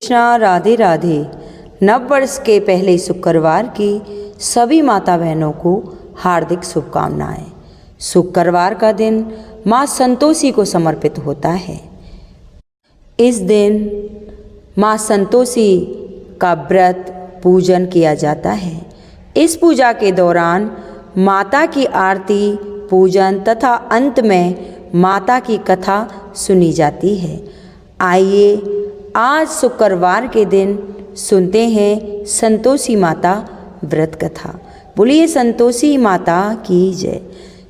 कृष्णा राधे राधे। नव वर्ष के पहले शुक्रवार की सभी माता बहनों को हार्दिक शुभकामनाएं। शुक्रवार का दिन माँ संतोषी को समर्पित होता है। इस दिन माँ संतोषी का व्रत पूजन किया जाता है। इस पूजा के दौरान माता की आरती पूजन तथा अंत में माता की कथा सुनी जाती है। आइए आज शुक्रवार के दिन सुनते हैं संतोषी माता व्रत कथा। बोलिए संतोषी माता की जय।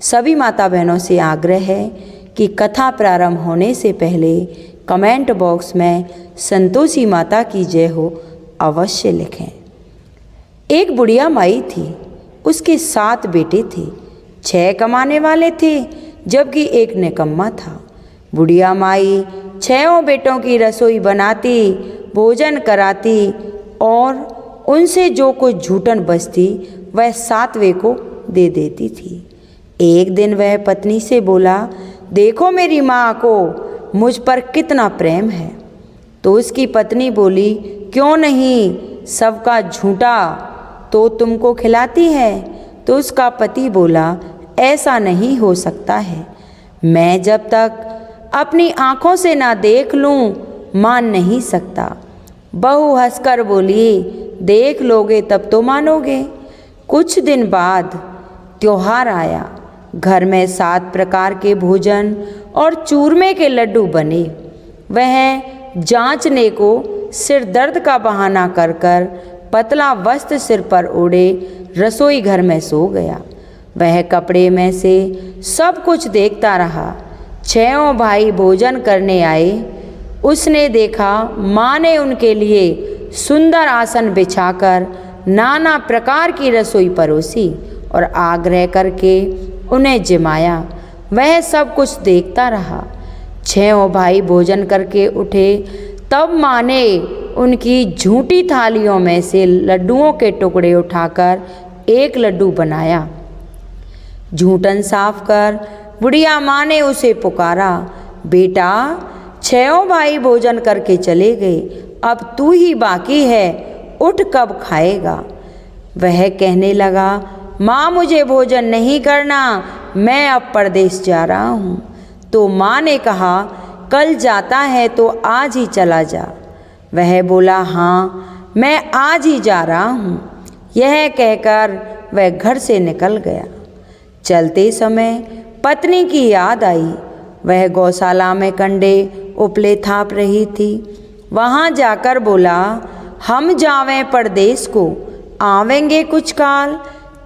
सभी माता बहनों से आग्रह है कि कथा प्रारंभ होने से पहले कमेंट बॉक्स में संतोषी माता की जय हो अवश्य लिखें। एक बुढ़िया माई थी, उसके 7 बेटे थे। 6 कमाने वाले थे जबकि एक निकम्मा था। बुढ़िया माई 6 बेटों की रसोई बनाती, भोजन कराती और उनसे जो कुछ झूठन बचती वह 7वें को दे देती थी। एक दिन वह पत्नी से बोला, देखो मेरी माँ को मुझ पर कितना प्रेम है। तो उसकी पत्नी बोली, क्यों नहीं, सबका झूठा तो तुमको खिलाती है। तो उसका पति बोला, ऐसा नहीं हो सकता है, मैं जब तक अपनी आँखों से ना देख लूँ मान नहीं सकता। बहू हंसकर बोली, देख लोगे तब तो मानोगे। कुछ दिन बाद त्योहार आया। घर में 7 प्रकार के भोजन और चूरमे के लड्डू बने। वह जांचने को सिर दर्द का बहाना कर कर पतला वस्त्र सिर पर ओढ़े रसोई घर में सो गया। वह कपड़े में से सब कुछ देखता रहा। 6 भाई भोजन करने आए। उसने देखा माँ ने उनके लिए सुंदर आसन बिछाकर नाना प्रकार की रसोई परोसी और आग्रह करके उन्हें जिमाया। वह सब कुछ देखता रहा। 6 भाई भोजन करके उठे तब माँ ने उनकी झूठी थालियों में से लड्डुओं के टुकड़े उठाकर एक लड्डू बनाया। झूठन साफ कर बुढ़िया माँ ने उसे पुकारा, बेटा 6 भाई भोजन करके चले गए, अब तू ही बाकी है, उठ कब खाएगा। वह कहने लगा, माँ मुझे भोजन नहीं करना, मैं अब परदेश जा रहा हूँ। तो माँ ने कहा, कल जाता है तो आज ही चला जा। वह बोला, हाँ मैं आज ही जा रहा हूँ। यह कहकर वह घर से निकल गया। चलते समय पत्नी की याद आई। वह गौशाला में कंडे उपले थाप रही थी। वहाँ जाकर बोला, हम जावें परदेश को, आवेंगे कुछ काल,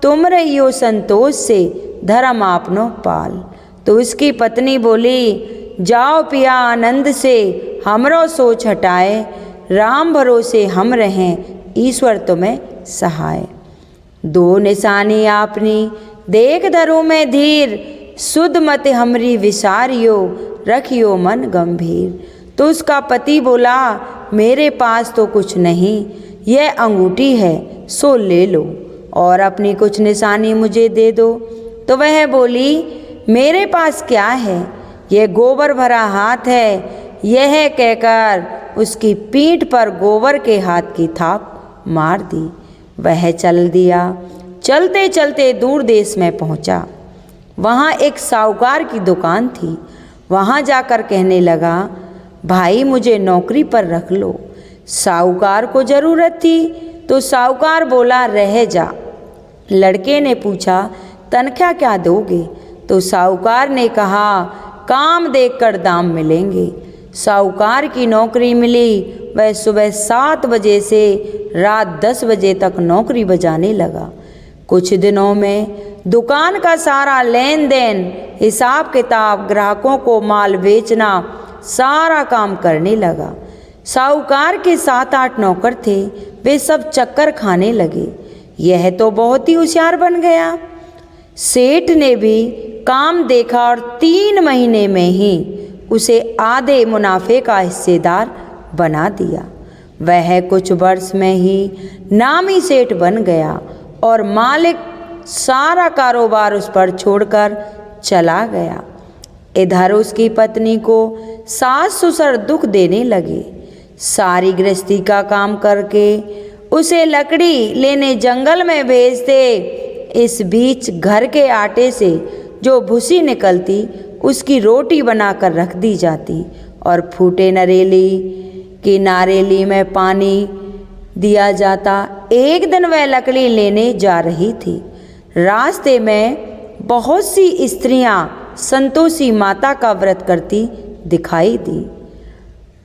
तुम रहियो संतोष से, धर्म आपनो पाल। तो उसकी पत्नी बोली, जाओ पिया आनंद से, हमरो सोच हटाए, राम भरोसे हम रहें, ईश्वर तुम्हें सहाय। 2 निशानी आपनी देख धरू में धीर, सुध मत हमरी विसारियो, रखियो मन गंभीर। तो उसका पति बोला, मेरे पास तो कुछ नहीं, यह अंगूठी है सो ले लो और अपनी कुछ निशानी मुझे दे दो। तो वह बोली, मेरे पास क्या है, यह गोबर भरा हाथ है। यह कहकर उसकी पीठ पर गोबर के हाथ की थाप मार दी। वह चल दिया। चलते चलते दूर देश में पहुंचा। वहाँ एक साहूकार की दुकान थी। वहाँ जाकर कहने लगा, भाई मुझे नौकरी पर रख लो। साहूकार को ज़रूरत थी तो साहूकार बोला, रह जा। लड़के ने पूछा, तनख्वाह क्या दोगे? तो साहूकार ने कहा, काम देखकर दाम मिलेंगे। साहूकार की नौकरी मिली। वह सुबह 7 बजे से रात 10 बजे तक नौकरी बजाने लगा। कुछ दिनों में दुकान का सारा लेन देन, हिसाब किताब, ग्राहकों को माल बेचना, सारा काम करने लगा। साहूकार के 7-8 नौकर थे। वे सब चक्कर खाने लगे, यह तो बहुत ही होशियार बन गया। सेठ ने भी काम देखा और 3 महीने में ही उसे आधे मुनाफे का हिस्सेदार बना दिया। वह कुछ वर्ष में ही नामी सेठ बन गया और मालिक सारा कारोबार उस पर छोड़कर चला गया। इधर उसकी पत्नी को सास ससुर दुख देने लगे। सारी गृहस्थी का काम करके उसे लकड़ी लेने जंगल में भेज दे। इस बीच घर के आटे से जो भूसी निकलती उसकी रोटी बनाकर रख दी जाती और फूटे नरेली की नारेली में पानी दिया जाता। एक दिन वह लकड़ी लेने जा रही थी। रास्ते में बहुत सी स्त्रियां संतोषी माता का व्रत करती दिखाई दी।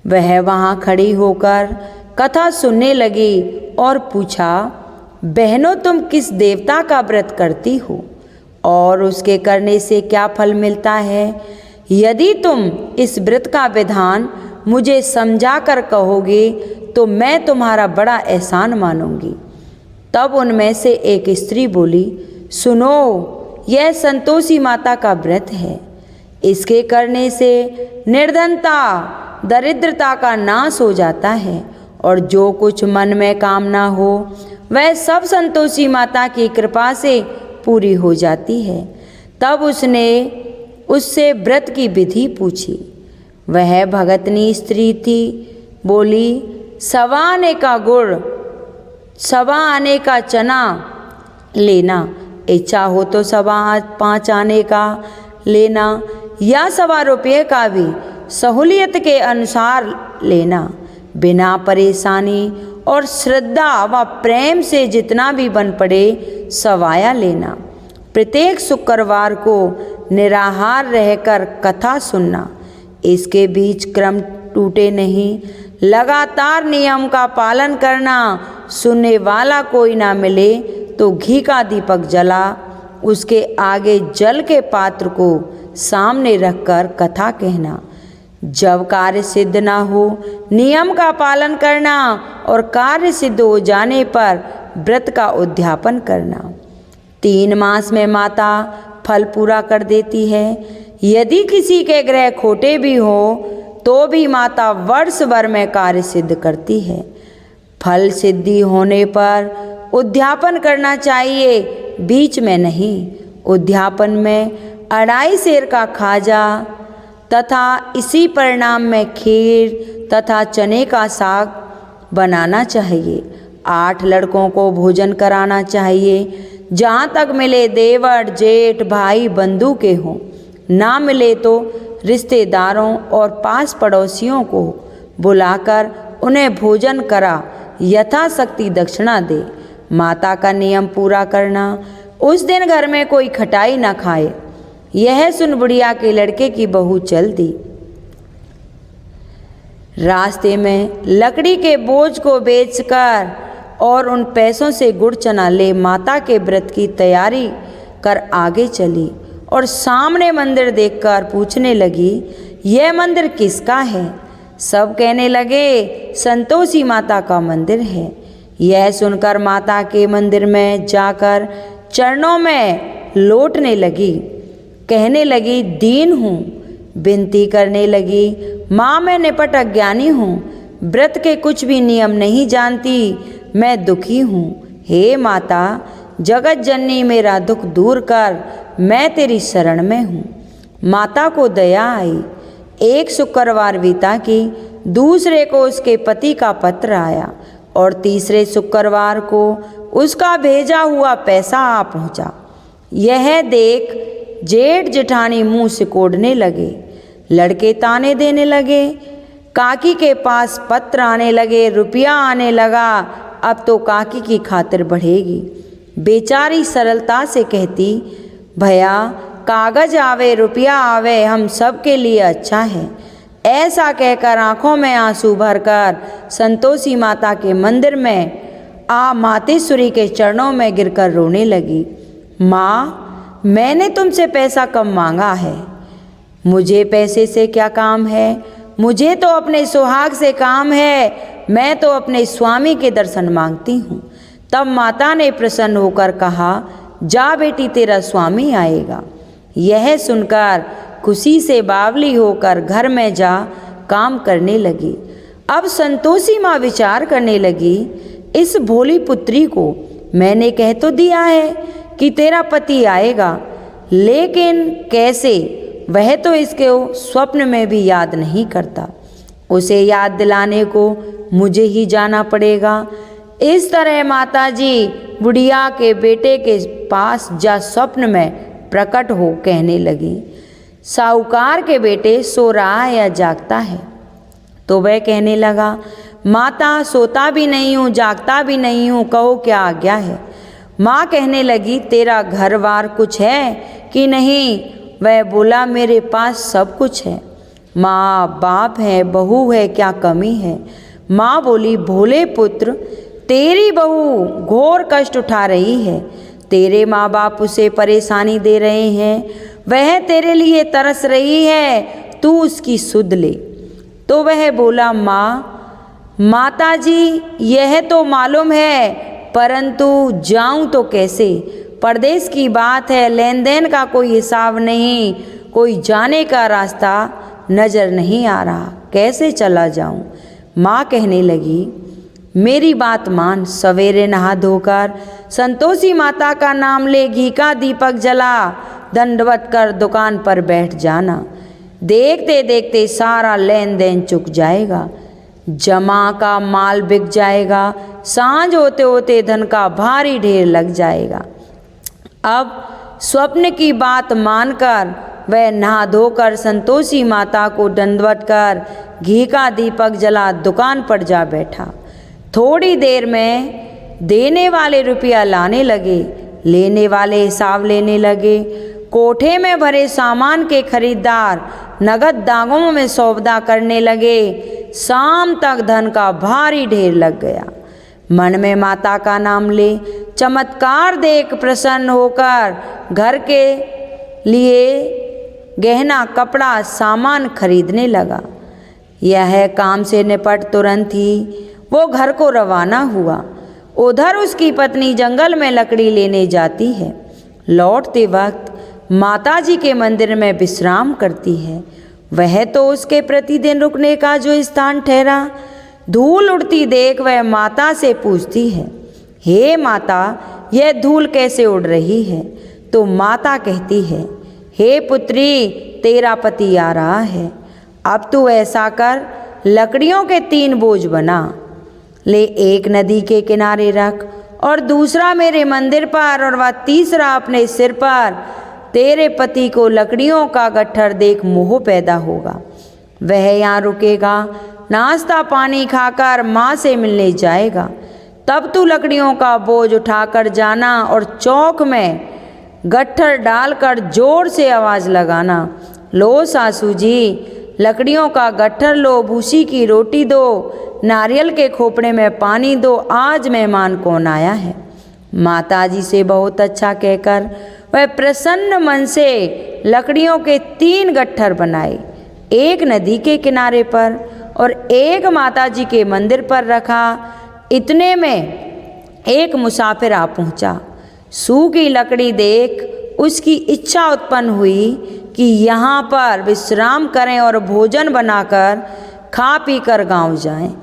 वह वहां खड़ी होकर कथा सुनने लगी और पूछा, बहनों तुम किस देवता का व्रत करती हो और उसके करने से क्या फल मिलता है? यदि तुम इस व्रत का विधान मुझे समझा कर कहोगे तो मैं तुम्हारा बड़ा एहसान मानूंगी। तब उनमें से एक स्त्री बोली, सुनो, यह संतोषी माता का व्रत है। इसके करने से निर्धनता दरिद्रता का नाश हो जाता है और जो कुछ मन में कामना हो वह सब संतोषी माता की कृपा से पूरी हो जाती है। तब उसने उससे व्रत की विधि पूछी। वह भगतनी स्त्री थी। बोली, 1.25 आने का गुड़, 1.25 आने का चना लेना, इच्छा हो तो 5.25 आने का लेना या 1.25 रुपये का भी सहूलियत के अनुसार लेना। बिना परेशानी और श्रद्धा व प्रेम से जितना भी बन पड़े सवाया लेना। प्रत्येक शुक्रवार को निराहार रहकर कथा सुनना। इसके बीच क्रम टूटे नहीं। लगातार नियम का पालन करना। सुनने वाला कोई ना मिले तो घी का दीपक जला उसके आगे जल के पात्र को सामने रखकर कथा कहना। जब कार्य सिद्ध ना हो नियम का पालन करना और कार्य सिद्ध हो जाने पर व्रत का उद्यापन करना। 3 मास में माता फल पूरा कर देती है। यदि किसी के ग्रह खोटे भी हो तो भी माता वर्ष भर में कार्य सिद्ध करती है। फल सिद्धि होने पर उद्यापन करना चाहिए, बीच में नहीं। उद्यापन में 2.5 सेर का खाजा तथा इसी परिणाम में खीर तथा चने का साग बनाना चाहिए। 8 लड़कों को भोजन कराना चाहिए। जहाँ तक मिले देवर जेठ भाई बंधु के हों, ना मिले तो रिश्तेदारों और पास पड़ोसियों को बुलाकर उन्हें भोजन करा यथाशक्ति दक्षिणा दे। माता का नियम पूरा करना। उस दिन घर में कोई खटाई न खाए। यह सुन बुढ़िया के लड़के की बहू चल दी। रास्ते में लकड़ी के बोझ को बेचकर और उन पैसों से गुड़ चना ले माता के व्रत की तैयारी कर आगे चली और सामने मंदिर देखकर पूछने लगी, यह मंदिर किसका है? सब कहने लगे, संतोषी माता का मंदिर है। यह सुनकर माता के मंदिर में जाकर चरणों में लौटने लगी। कहने लगी, दीन हूँ। विनती करने लगी, माँ मैं निपट अज्ञानी हूँ, व्रत के कुछ भी नियम नहीं जानती, मैं दुखी हूँ। हे माता, जगत जननी मेरा दुख दूर कर, मैं तेरी शरण में हूँ। माता को दया आई। एक शुक्रवार बीता कि दूसरे को उसके पति का पत्र आया और तीसरे शुक्रवार को उसका भेजा हुआ पैसा आ पहुँचा। यह देख जेठ जेठानी मुंह सिकोड़ने लगे। लड़के ताने देने लगे। काकी के पास पत्र आने लगे, रुपया आने लगा, अब तो काकी की खातिर बढ़ेगी। बेचारी सरलता से कहती, भैया कागज आवे रुपया आवे हम सब के लिए अच्छा है। ऐसा कहकर आंखों में आंसू भरकर संतोषी माता के मंदिर में आ मातेश्वरी के चरणों में गिरकर रोने लगी। माँ, मैंने तुमसे पैसा कम मांगा है, मुझे पैसे से क्या काम है? मुझे तो अपने सुहाग से काम है। मैं तो अपने स्वामी के दर्शन मांगती हूँ। तब माता ने प्रसन्न होकर कहा, जा बेटी तेरा स्वामी आएगा। यह सुनकर खुशी से बावली होकर घर में जा काम करने लगी। अब संतोषी माँ विचार करने लगी, इस भोली पुत्री को मैंने कह तो दिया है कि तेरा पति आएगा, लेकिन कैसे? वह तो इसके स्वप्न में भी याद नहीं करता। उसे याद दिलाने को मुझे ही जाना पड़ेगा। इस तरह माताजी बुढ़िया के बेटे के पास जा स्वप्न में प्रकट हो कहने लगी, साहूकार के बेटे सो रहा है या जागता है? तो वह कहने लगा, माता सोता भी नहीं हूँ जागता भी नहीं हूँ, कहो क्या आज्ञा है। माँ कहने लगी, तेरा घर बार कुछ है कि नहीं? वह बोला, मेरे पास सब कुछ है, माँ बाप है, बहू है, क्या कमी है? माँ बोली, भोले पुत्र, तेरी बहू घोर कष्ट उठा रही है, तेरे माँ बाप उसे परेशानी दे रहे हैं, वह तेरे लिए तरस रही है, तू उसकी सुध ले। तो वह बोला, माता जी यह तो मालूम है, परंतु जाऊं तो कैसे? परदेश की बात है, लेन देन का कोई हिसाब नहीं, कोई जाने का रास्ता नजर नहीं आ रहा, कैसे चला जाऊं? माँ कहने लगी, मेरी बात मान, सवेरे नहा धोकर संतोषी माता का नाम ले, घी का दीपक जला, दंडवत कर दुकान पर बैठ जाना। देखते देखते सारा लेन देन चुक जाएगा, जमा का माल बिक जाएगा, सांझ होते होते धन का भारी ढेर लग जाएगा। अब स्वप्न की बात मानकर वह नहा धोकर संतोषी माता को दंडवत कर घी का दीपक जला दुकान पर जा बैठा। थोड़ी देर में देने वाले रुपया लाने लगे, लेने वाले हिसाब लेने लगे। कोठे में भरे सामान के खरीदार नगद दागों में सौदा करने लगे। शाम तक धन का भारी ढेर लग गया। मन में माता का नाम ले, चमत्कार देख प्रसन्न होकर घर के लिए गहना कपड़ा सामान खरीदने लगा। यह काम से निपट तुरंत ही वो घर को रवाना हुआ। उधर उसकी पत्नी जंगल में लकड़ी लेने जाती है। लौटते वक्त माताजी के मंदिर में विश्राम करती है। वह तो उसके प्रतिदिन रुकने का जो स्थान ठहरा। धूल उड़ती देख वह माता से पूछती है, हे माता, यह धूल कैसे उड़ रही है? तो माता कहती है, हे पुत्री, तेरा पति आ रहा है। अब तू ऐसा कर, लकड़ियों के 3 बोझ बना ले, एक नदी के किनारे रख और दूसरा मेरे मंदिर पर और वह तीसरा अपने सिर पर। तेरे पति को लकड़ियों का गट्ठर देख मोह पैदा होगा। वह यहाँ रुकेगा, नाश्ता पानी खाकर माँ से मिलने जाएगा। तब तू लकड़ियों का बोझ उठाकर जाना और चौक में गट्ठर डालकर जोर से आवाज़ लगाना, लो सासू जी, लकड़ियों का गट्ठर लो, भूसी की रोटी दो, नारियल के खोपड़े में पानी दो, आज मेहमान कौन आया है। माताजी से बहुत अच्छा कहकर वह प्रसन्न मन से लकड़ियों के 3 गट्ठर बनाए, एक नदी के किनारे पर और एक माताजी के मंदिर पर रखा। इतने में एक मुसाफिर आ पहुंचा। सूखी लकड़ी देख उसकी इच्छा उत्पन्न हुई कि यहाँ पर विश्राम करें और भोजन बनाकर खा पी कर गाँव जाएं।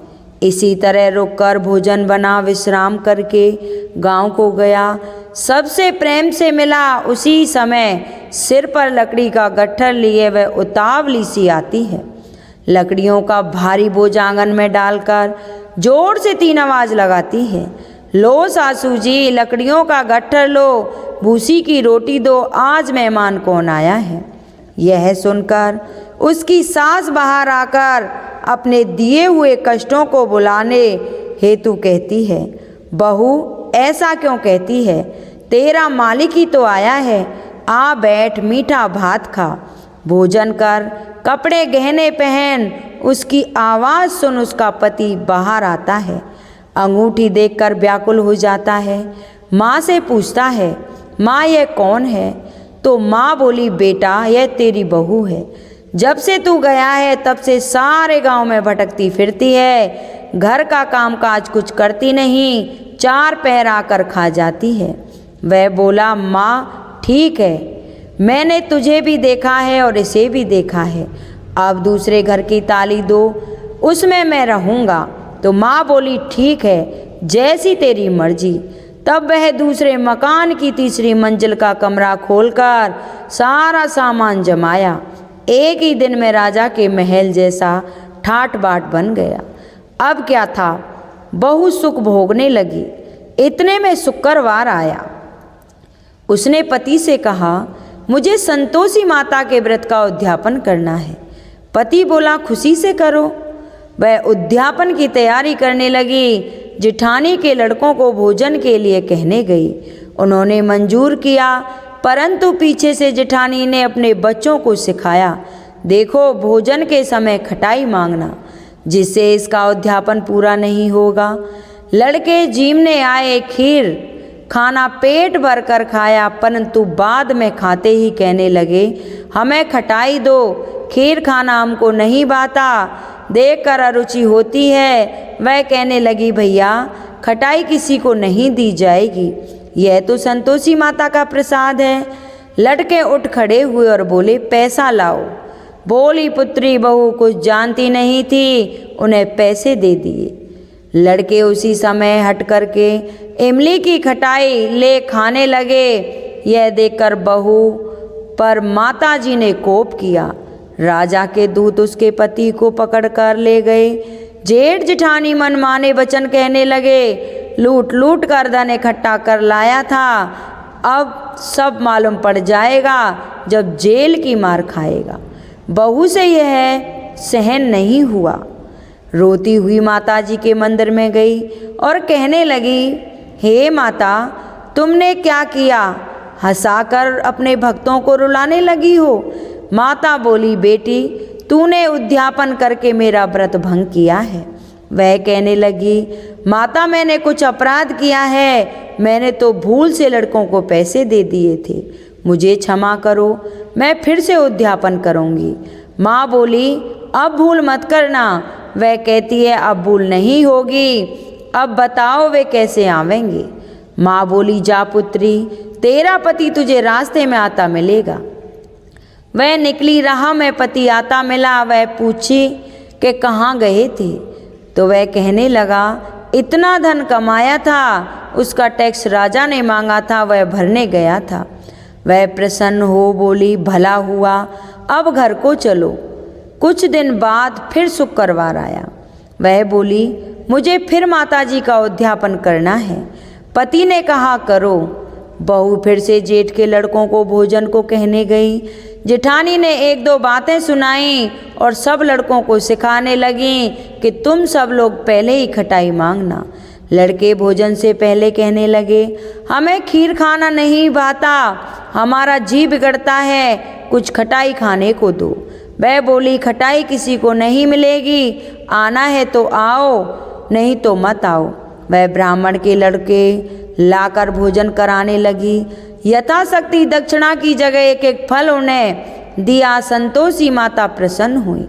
इसी तरह रुककर भोजन बना, विश्राम करके गांव को गया। सबसे प्रेम से मिला। उसी समय सिर पर लकड़ी का गट्ठर लिए वह उतावली सी आती है। लकड़ियों का भारी बोझ आंगन में डालकर जोर से 3 आवाज़ लगाती है, लो सासू जी, लकड़ियों का गट्ठर लो, भूसी की रोटी दो, आज मेहमान कौन आया है। यह सुनकर उसकी सास बाहर आकर अपने दिए हुए कष्टों को बुलाने हेतु कहती है, बहू ऐसा क्यों कहती है? तेरा मालिक ही तो आया है, आ बैठ, मीठा भात खा, भोजन कर, कपड़े गहने पहन। उसकी आवाज़ सुन उसका पति बाहर आता है। अंगूठी देखकर व्याकुल हो जाता है। माँ से पूछता है, माँ यह कौन है? तो माँ बोली, बेटा यह तेरी बहू है। जब से तू गया है तब से सारे गांव में भटकती फिरती है, घर का कामकाज कुछ करती नहीं, 4 पहर आकर खा जाती है। वह बोला, माँ ठीक है, मैंने तुझे भी देखा है और इसे भी देखा है, अब दूसरे घर की ताली दो, उसमें मैं रहूँगा। तो माँ बोली, ठीक है, जैसी तेरी मर्जी। तब वह दूसरे मकान की 3री मंजिल का कमरा खोलकर सारा सामान जमाया। एक ही दिन में राजा के महल जैसा ठाट बाट बन गया। अब क्या था, बहू सुख भोगने लगी। इतने में शुक्रवार आया। उसने पति से कहा, मुझे संतोषी माता के व्रत का उद्यापन करना है। पति बोला, खुशी से करो। वह उद्यापन की तैयारी करने लगी। जिठानी के लड़कों को भोजन के लिए कहने गई। उन्होंने मंजूर किया, परंतु पीछे से जिठानी ने अपने बच्चों को सिखाया, देखो भोजन के समय खटाई मांगना, जिससे इसका उद्यापन पूरा नहीं होगा। लड़के जीमने आए, खीर खाना पेट भर कर खाया, परंतु बाद में खाते ही कहने लगे, हमें खटाई दो, खीर खाना हमको नहीं भाता, देखकर अरुचि होती है। वह कहने लगी, भैया खटाई किसी को नहीं दी जाएगी, यह तो संतोषी माता का प्रसाद है। लड़के उठ खड़े हुए और बोले, पैसा लाओ। बोली पुत्री, बहू कुछ जानती नहीं थी, उन्हें पैसे दे दिए। लड़के उसी समय हट करके इमली की खटाई ले खाने लगे। यह देखकर बहू पर माताजी ने कोप किया। राजा के दूत उसके पति को पकड़ कर ले गए। जेठ जिठानी मनमाने वचन कहने लगे, लूट लूट कर धन इकट्ठा कर लाया था, अब सब मालूम पड़ जाएगा जब जेल की मार खाएगा। बहू से यह सहन नहीं हुआ। रोती हुई माताजी के मंदिर में गई और कहने लगी, हे माता, तुमने क्या किया? हंसाकर अपने भक्तों को रुलाने लगी हो। माता बोली, बेटी तूने उद्यापन करके मेरा व्रत भंग किया है। वह कहने लगी, माता मैंने कुछ अपराध किया है, मैंने तो भूल से लड़कों को पैसे दे दिए थे, मुझे क्षमा करो, मैं फिर से उद्यापन करूँगी। माँ बोली, अब भूल मत करना। वह कहती है, अब भूल नहीं होगी, अब बताओ वे कैसे आवेंगे। माँ बोली, जा पुत्री, तेरा पति तुझे रास्ते में आता मिलेगा। वह निकली, राह में पति आता मिला। वह पूछी कि कहाँ गए थे, तो वह कहने लगा, इतना धन कमाया था, उसका टैक्स राजा ने मांगा था, वह भरने गया था। वह प्रसन्न हो बोली, भला हुआ, अब घर को चलो। कुछ दिन बाद फिर शुक्रवार आया। वह बोली, मुझे फिर माताजी का उद्यापन करना है। पति ने कहा, करो। बहू फिर से जेठ के लड़कों को भोजन को कहने गई। जेठानी ने एक दो बातें सुनाई और सब लड़कों को सिखाने लगी कि तुम सब लोग पहले ही खटाई मांगना। लड़के भोजन से पहले कहने लगे, हमें खीर खाना नहीं भाता, हमारा जी बिगड़ता है, कुछ खटाई खाने को दो। वह बोली, खटाई किसी को नहीं मिलेगी, आना है तो आओ, नहीं तो मत आओ। वह ब्राह्मण के लड़के लाकर भोजन कराने लगी। यथाशक्ति दक्षिणा की जगह एक एक फल उन्हें दिया। संतोषी माता प्रसन्न हुई।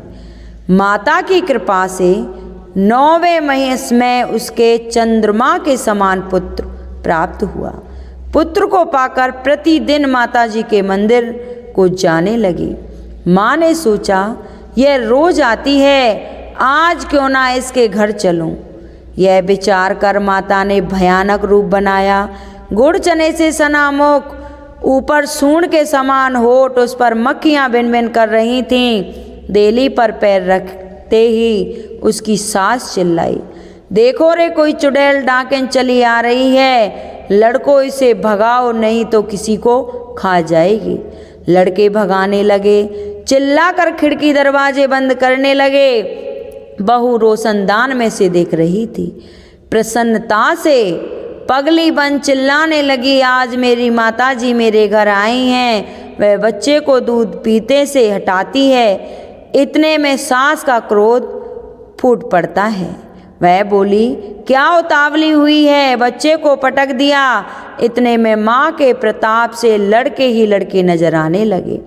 माता की कृपा से 9वें महीने में उसके चंद्रमा के समान पुत्र प्राप्त हुआ। पुत्र को पाकर प्रतिदिन माताजी के मंदिर को जाने लगी। माँ ने सोचा, यह रोज आती है, आज क्यों ना इसके घर चलूं। यह विचार कर माता ने भयानक रूप बनाया। गुड़ चने से सना मुख, ऊपर सूंड के समान होठ, उस पर मक्खियाँ भिन भिन कर रही थीं। देली पर पैर रखते ही उसकी सास चिल्लाई, देखो रे कोई चुड़ैल डाकिन चली आ रही है, लड़को इसे भगाओ नहीं तो किसी को खा जाएगी। लड़के भगाने लगे, चिल्लाकर खिड़की दरवाजे बंद करने लगे। बहू रोशनदान में से देख रही थी। प्रसन्नता से पगली बन चिल्लाने लगी, आज मेरी माताजी मेरे घर आई हैं। वह बच्चे को दूध पीते से हटाती है। इतने में सास का क्रोध फूट पड़ता है। वह बोली, क्या उतावली हुई है, बच्चे को पटक दिया। इतने में माँ के प्रताप से लड़के ही लड़के नजर आने लगे।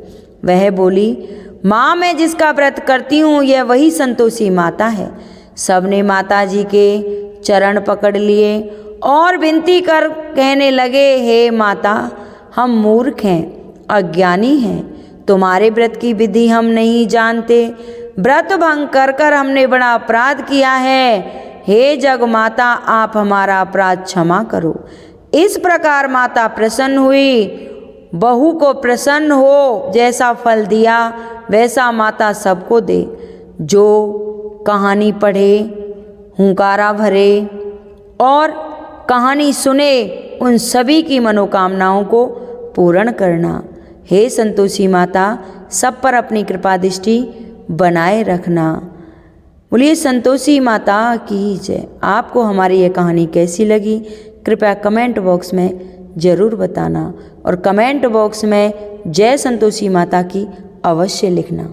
वह बोली, माँ मैं जिसका व्रत करती हूँ यह वही संतोषी माता है। सबने माताजी के चरण पकड़ लिए और विनती कर कहने लगे, हे माता, हम मूर्ख हैं, अज्ञानी हैं, तुम्हारे व्रत की विधि हम नहीं जानते, व्रत भंग कर कर हमने बड़ा अपराध किया है। हे जग माता, आप हमारा अपराध क्षमा करो। इस प्रकार माता प्रसन्न हुई। बहू को प्रसन्न हो, जैसा फल दिया वैसा माता सबको दे। जो कहानी पढ़े, हुंकारा भरे और कहानी सुने उन सभी की मनोकामनाओं को पूर्ण करना। हे संतोषी माता, सब पर अपनी कृपा दृष्टि बनाए रखना। बोलिए संतोषी माता की जय। आपको हमारी यह कहानी कैसी लगी कृपया कमेंट बॉक्स में ज़रूर बताना और कमेंट बॉक्स में जय संतोषी माता की अवश्य लिखना।